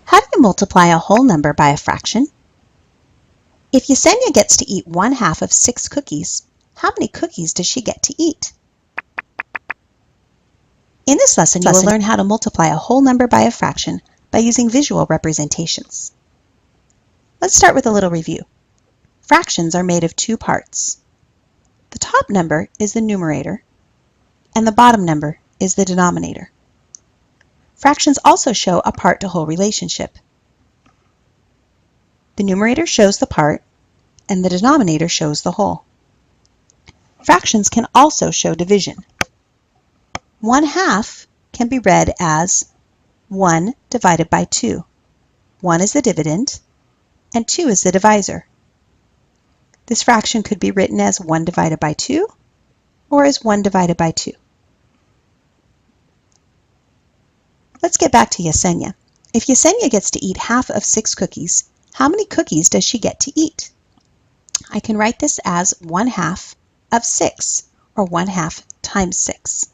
How do you multiply a whole number by a fraction? If Yesenia gets to eat 1/2 of 6 cookies, how many cookies does she get to eat? In this lesson, you will learn how to multiply a whole number by a fraction by using visual representations. Let's start with a little review. Fractions are made of two parts. The top number is the numerator, and the bottom number is the denominator. Fractions also show a part-to-whole relationship. The numerator shows the part, and the denominator shows the whole. Fractions can also show division. 1/2 can be read as 1 divided by 2. 1 is the dividend, and 2 is the divisor. This fraction could be written as 1 divided by 2, or as 1 divided by 2. Let's get back to Yesenia. If Yesenia gets to eat 1/2 of 6 cookies, how many cookies does she get to eat? I can write this as 1/2 of 6, or 1/2 times 6.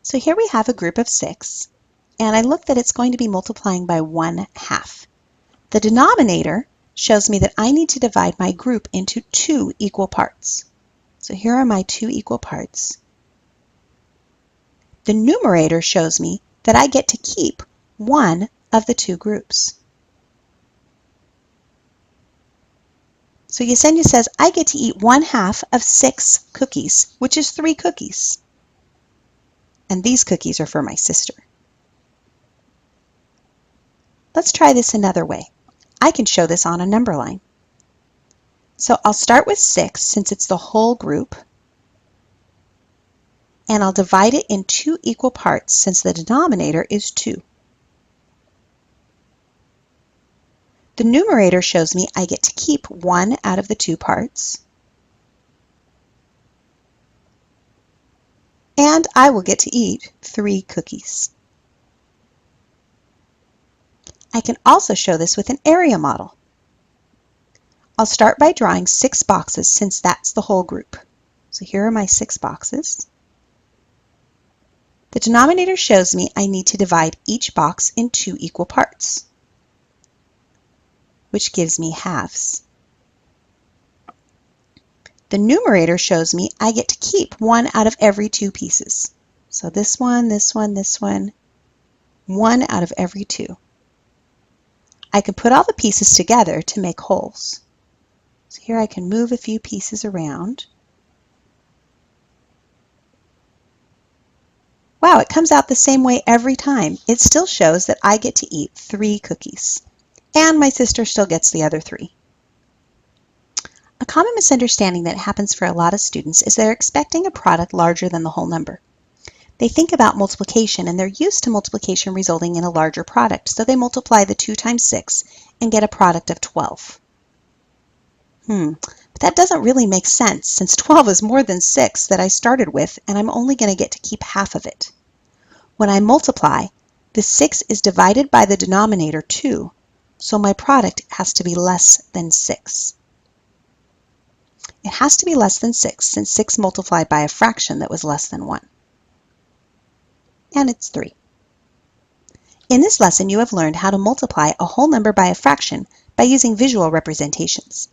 So here we have a group of 6, and I look that it's going to be multiplying by 1/2. The denominator shows me that I need to divide my group into 2 equal parts. So here are my 2 equal parts. The numerator shows me that I get to keep one of the 2 groups. So Yesenia says I get to eat 1/2 of 6 cookies, which is 3 cookies. And these cookies are for my sister. Let's try this another way. I can show this on a number line. So I'll start with 6 since it's the whole group, and I'll divide it in 2 equal parts since the denominator is 2. The numerator shows me I get to keep 1 out of the 2 parts, and I will get to eat 3 cookies. I can also show this with an area model. I'll start by drawing 6 boxes since that's the whole group. So here are my 6 boxes. The denominator shows me I need to divide each box in 2 equal parts, which gives me halves. The numerator shows me I get to keep 1 out of every 2 pieces. So this one, this one, this one, 1 out of every 2. I can put all the pieces together to make wholes. So here I can move a few pieces around. Wow, it comes out the same way every time. It still shows that I get to eat 3 cookies, and my sister still gets the other 3. A common misunderstanding that happens for a lot of students is they're expecting a product larger than the whole number. They think about multiplication, and they're used to multiplication resulting in a larger product, so they multiply the 2 times 6 and get a product of 12. But that doesn't really make sense, since 12 is more than 6 that I started with, and I'm only going to get to keep half of it. When I multiply, the 6 is divided by the denominator 2, so my product has to be less than 6. It has to be less than 6 since 6 multiplied by a fraction that was less than 1. And it's 3. In this lesson, you have learned how to multiply a whole number by a fraction by using visual representations.